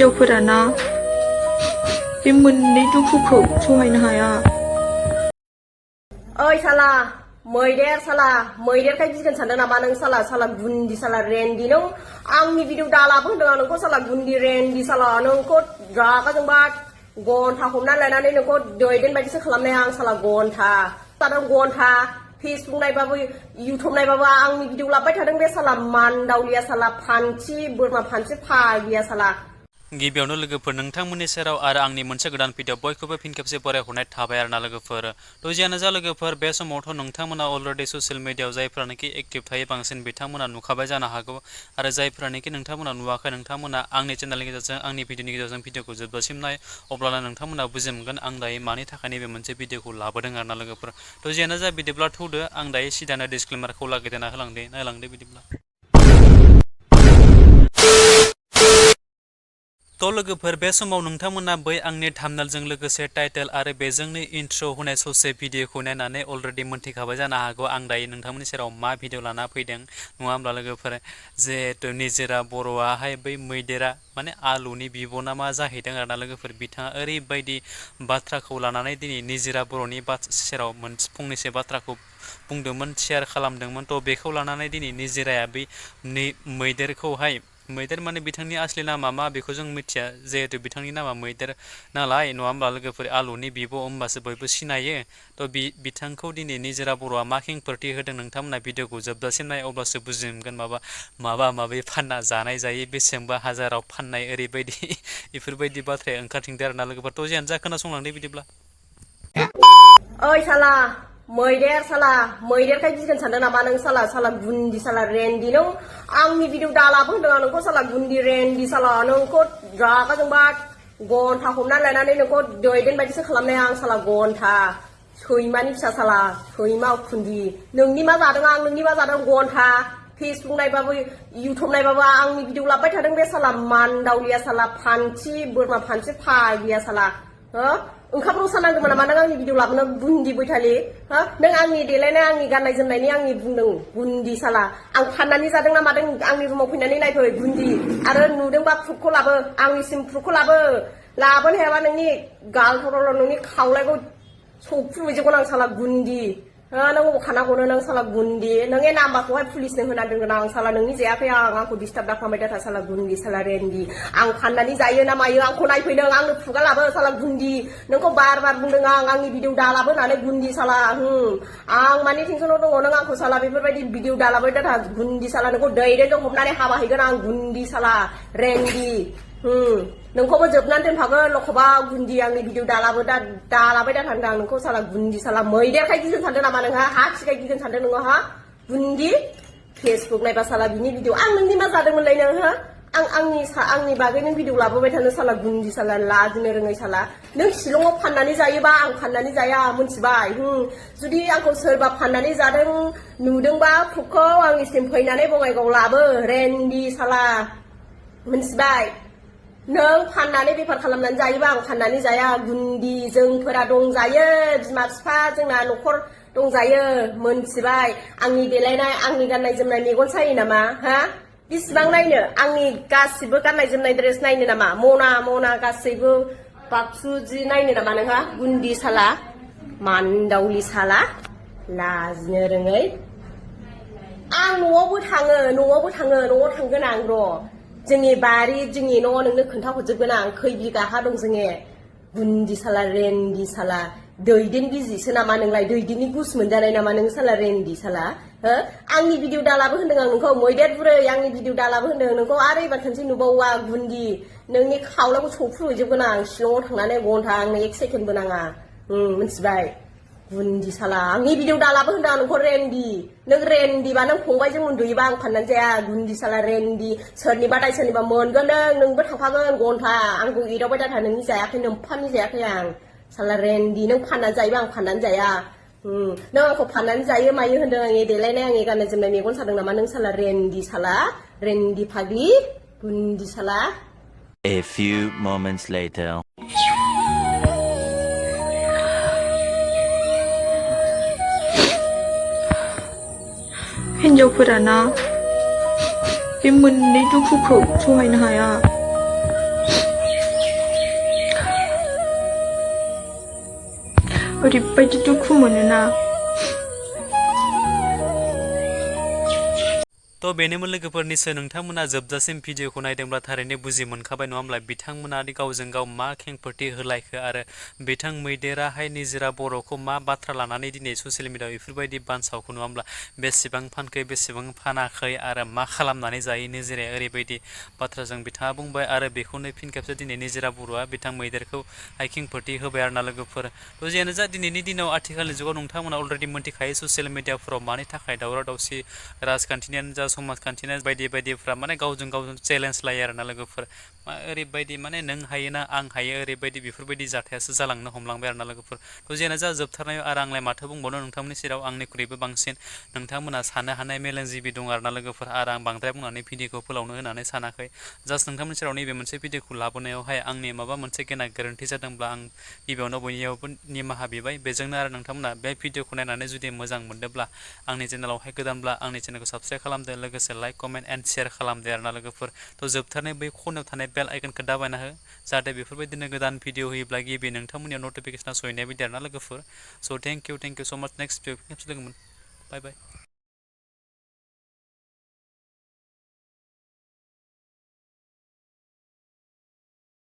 हिन्जावफोराना बे मोननै दुखुखौ सहायनो हाया। ओइ साला मैदेर साला मैदेरखाय गिगोन सानदों नामा नों साला साला गुन्दी साला रेन्डी नों आंनि भिडिअ दालाबो होनदों आं नोंखौ साला गुन्दी रेन्डी साला नोंखौ रागा जोंबा गन्था हमना लानानै नोंखौ दैदेन बायदिसो खालामनाय आं साला गन्था नों गन्था फेसबुक नायबाबो इउटुब नायबाबो आंनि भिडिअ लाबबाय थादों बे साला मानदावलिया साला फान्थि बोरमा फान्थि फागिया साला। गिबियावनो लोगोफोर नोंथांमोननि सेराव आरो आंनि मोनसे गोदान भिडिअ बयखौबो फिन खेबसे बरायहरनाय थाबाय आरोना लोगोफोर। थ' जियानो जा लोगोफोर बे समावथ' नोंथांमोना अलरेडि ससियेल मिडियायाव जायफ्रानोखि एक्टिभ थायो बांसिन बिथांमोना नुखाबाय जानो हागौ आरो जायफ्रानोखि नोंथांमोना नुवाखै नोंथांमोना आंनि चेनेलनि गेजेरजों आंनि भिडिअनि गेजेरजों भिडिअखौ जोबजासिम नाय अब्लानो नोंथांमोना बुजि मोनगोन आं दायो मानि थाखाय नैबे मोनसे भिडिअखौ लाबोदों आरोना लोगोफोर। थ' जियानो जा बिदिब्ला थौदो आं दायो सिदानो डिसक्लेमारखौ लागायदेरना होलांदे नायलांदो बिदिब्ला। तो लोगोफोर बे समाव नोंथांमोना बै आंनि थाम्बनेलजों लोगोसे टाइटेल आरो बेजोंनो इन्ट्र होनाय ससे भिडिअखौ नायनानै अलरेडि मोनथिखाबाय जानो हागौ आं दायो नोंथांमोननि सेराव मा भिडिअ लाना फैदों नङा होमब्ला लोगोफोर। जिहेतु निजोरा बर'आहाय बै मैदेरा माने आलुनि बिब'ना मा जाहैदों आरोना लोगोफोर। बिथाङा ओरैबायदि बाथ्राखौ लानानै दिनै निजोरा बर'नि सेराव फंनैसो बाथ्राखौ बुंदोंमोन शेयार खालामदोंमोन। थ' बेखौ लानानै दिनै निजोराया बै मैदेरखौहाय मैदेर माने बिथांनि आसलि नामा मा बेखौ जों मिथिया जिहेतु बिथांनि नामा मैदेर नालाय नङा होमब्ला लोगोफोर आलुनि बिब' होमबासो बयबो सिनायो। थ' बिथांखौ दिनै निजोरा बर'आ मा खेंफोरथि होदों नोंथांमोना भिडिअखौ जोबजासिम नाय अब्लासो बुजि मोनगोन। माबा माबि फानना जानाय जायो बेसेबांबा हाजाराव फाननाय ओरैबायदि बेफोरबायदि बाथ्राया ओंखारथिंदों आरोना लोगोफोर। थ' जियानो जा खोनासंलांदो बिदिब्ला। ओइ साला मैदेर साला मैदेरखाय गिगोन सानदों नामा नों साला साला गुन्दी साला रेन्डी नों आंनि भिडिअ दालाबो होनदों आं नोंखौ साला गुन्दी रेन्डी साला नोंखौ रागा जोंबा गन्था हमना लानानै नोंखौ दैदेन बायदिसो खालामनाय आं साला गन्था सैमानि फिसा साला सैमा खुन्दि नोंनि मा जादों आं नोंनि मा जादों गन्था फेसबुक नायबाबो इउटुब नायबाबो आंनि भिडिअ लाबबाय थादों बे साला मानदावलिया साला फान्थि बोरमा फान्थि फागिया साला हो ओंखाम रसा नांगौमोन नामा नों आंनि भिडिअ लाबोनो गुन्दी बैथालि हो नों आंनि देलायनाय आंनि गाननाय जोमनायनि आंनि बुंदों गुन्दी साला आं फाननानै जादों ना मादों आंनि रुमाव फैनानै नायफै गुन्दी आरो नुदोंबा प्रुफखौ लाबो आंनिसिम प्रुफखौ लाबोनो हायाबा नोंनि गालथरावल' नोंनि खावलायखौ सौफ्रुहैजोबगोन आं साला गुन्दी नों अखाना गनो नों साला गुन्दी नोंनि नाम्बारखौहाय पुलिसनो होना दोनगोन आं साला नोंनि जायाखै आंखौ डिस्टार्ब दाखालामबाय दाथा साला गुन्दी साला रेन्डी आं फाननानै जायो ना मायो आंखौ नायफै नों आंनो खुगा लाबो साला गुन्दी नोंखौ बार बुंदों आंनि भिडिअ दालाबो होननानै गुन्दी साला आं मानि टेनसनाव दङ नों आंखौ साला बेफोरबायदि भिडिअ दालाबाय दाथा गुन्दी साला नोंखौ दैदेनजों हमनानै हाबा हैगोन आं गुन्दी साला रेन्डी नोंखौबो जोबनानै दोनफागोन लखबा गुन्दी आंनि भिडिअ दालाबाय दाथा आं नोंखौ साला गुन्दी साला मैदेरखाय गिगोन सानदों नामा नोंहा हा थिखाय गिगोन सानदों नोङो हा गुन्दी फेसबुक नायबा साला बिनि भिडिअ आं नोंनि मा जादोंमोनलाय नों हो आंनि बागै नों भिडिअ लाबोबाय थानो साला गुन्दी साला लाजिनो रोङै साला नों शिलंआव फाननानै जायोबा आं फाननानै जाया मोनथिबाय जुदि आंखौ सोरबा फाननानै जादों नुदोंबा प्रुफखौ आंनिसिम फैनानै बङाइगाव लाबो रेन्डी साला मोनथिबाय नों फाननानै बेफार खालामनानै जायोबा आं फाननानै जाया गुन्दी जोंफोरा दंजायो बिमा बिफा जोंना न'खर दंजायो मोनथिबाय आंनि देलायनाय आंनि गाननाय जोमनाय मेगन सायो नामा हा बिसिबां नायनो आंनि गासिबो गाननाय जोमनाय ड्रेस नायनो नामा मना गासैबो बाक्सु जि नायनो नामा नोंहा गुन्दी साला मानदावलि साला लाजिनो रोङै आं न'आव थांगोन आं र' जोंनि बारि जोंनि न' नोंनो खोन्थाहरजोबगोन आं खै बिगा हा दं जोङो गुन्दी साला रेन्डी साला दैदेन बिजिसो नामा नोंलाय दैदेननि गुस मोनजानाय नामा नों साला रेन्डी साला हो आंनि भिडिअ दालाबो होनदों आं नोंखौ मैदेर बुरै आंनि भिडिअ दालाबो होनदों नोंखौ आरो एबार खनसे नुबावा गुन्दी नोंनि खावलाखौ सौफ्रुहैजोबगोन आं शिलंआव थांनानै गन्था आंनो 1 सेकेन्डबो नाङा मोनथिबाय गुन्दी साला आंनि भिडिअ दालाबो होनदों आं नोंखौ रेन्डी नों रेन्डीबा नों फंबायजों उन्दुयोबा आं फाननानै जाया गुन्दी साला रेन्डी सोरनिबा दाय सोरनिबा मोनगोन नोंबो थांफागोन गन्था आंखौ एदावबाय दाथा नोंनि जायाखै नोम्फानि जायाखै आं साला रेन्डी नों फाननानै जायोबा आं फाननानै जाया नों आंखौ फाननानै जायो मायो होनदों आंनि देलायनाय आंनि गाननाय जोमनाय मेगन सादों नामा नों साला रेन्डी फाग्लि गुन्दी साला। A few moments later. हिन्जावफोराना बे मोननै दुखुखौ सहायनो हाया ओरैबायदि दुखु मोनोना तो बेनोमोन लोगोफोरनिसो नोंथांमोना जोबजासिम भिडिअखौ नायदोंब्ला थारैनो बुजि मोनखाबाय नङा होमब्ला बिथांमोना गावजों गाव मा खेंफोरथि होलायखो आरो बिथां मैदेराहाय निजोरा बर'खौ मा बाथ्रा लानानै दिनै ससियेल मिडियाआव बेफोरबायदि बानसावखौ नङा होमब्ला बेसेबां फानखो बेसेबां फानाखै आरो मा खालामनानै जायो निजोराया ओरैबायदि बाथ्राजों बिथाङा बुंबाय आरो बेखौनो फिन खेबसे दिनै निजोरा बर'आ बिथां मैदेरखौ खेंफोरथि होबाय आरोना लोगोफोर तो जियानो जा दिनैनि दिनाव आथिखालनि जुगाव नोंथांमोना अलरेडि मोनथिखायो ससियेल मिडियाफोराव मानि थाखाय दावराव दावसि राजखान्थिनियानो जा समाजखान्थिना बायदि बायदिफ्रा माने गावजों गाव चेलेन्ज लायो आरोना लोगोफोर ओरैबायदि माने नों हायोना आं हायो ओरैबायदि बेफोरबायदि जाथायासो जालांनो हमलांबाय आरोना लोगोफोर तो जेनो जा जोबथारनायाव आरो आंलाय माथो बुंबावनो नोंथांमोननि सेराव आंनिख्रुइबो बांसिन नोंथांमोना साननो हानाय मेलेमजिबि दं आरोना लोगोफोर आरो आं बांद्राय बुंनानै भिडिअखौ फोलावनो होनानै सानाखै जास्ट नोंथांमोननि सेराव नैबे मोनसे भिडिअखौ लाबोनायावहाय आंनि माबा मोनसे गेना गोरोन्थि जादोंब्ला आं गिबियावनो बयनियावबो निमाहा बिबाय बेजोंनो आरो नोंथांमोना बे भिडिअखौ नायनानै जुदि मोजां मोनदोंब्ला आंनि चेनेलावहाय गोदानब्ला आंनि चेनेलखौ साबस्क्राइब खालामदो लोगोसे लाइक कमेन्ट एन्ड शेयार खालामदो आरोना लोगोफोर तो जोबथारनाय बै खनायाव थानाय बेल आइकनखौ दाबायना हो जाहाथे बेफोरबायदिनो गोदान भिडिअ होयोब्ला गिबि नोंथांमोननियाव नटिफिकेसना सहैनाय बायदि आरोना लोगोफोर स थेंक इउ स' माच नेक्स्ट भिडिअ खेबसे लोगो मोन बाय बाय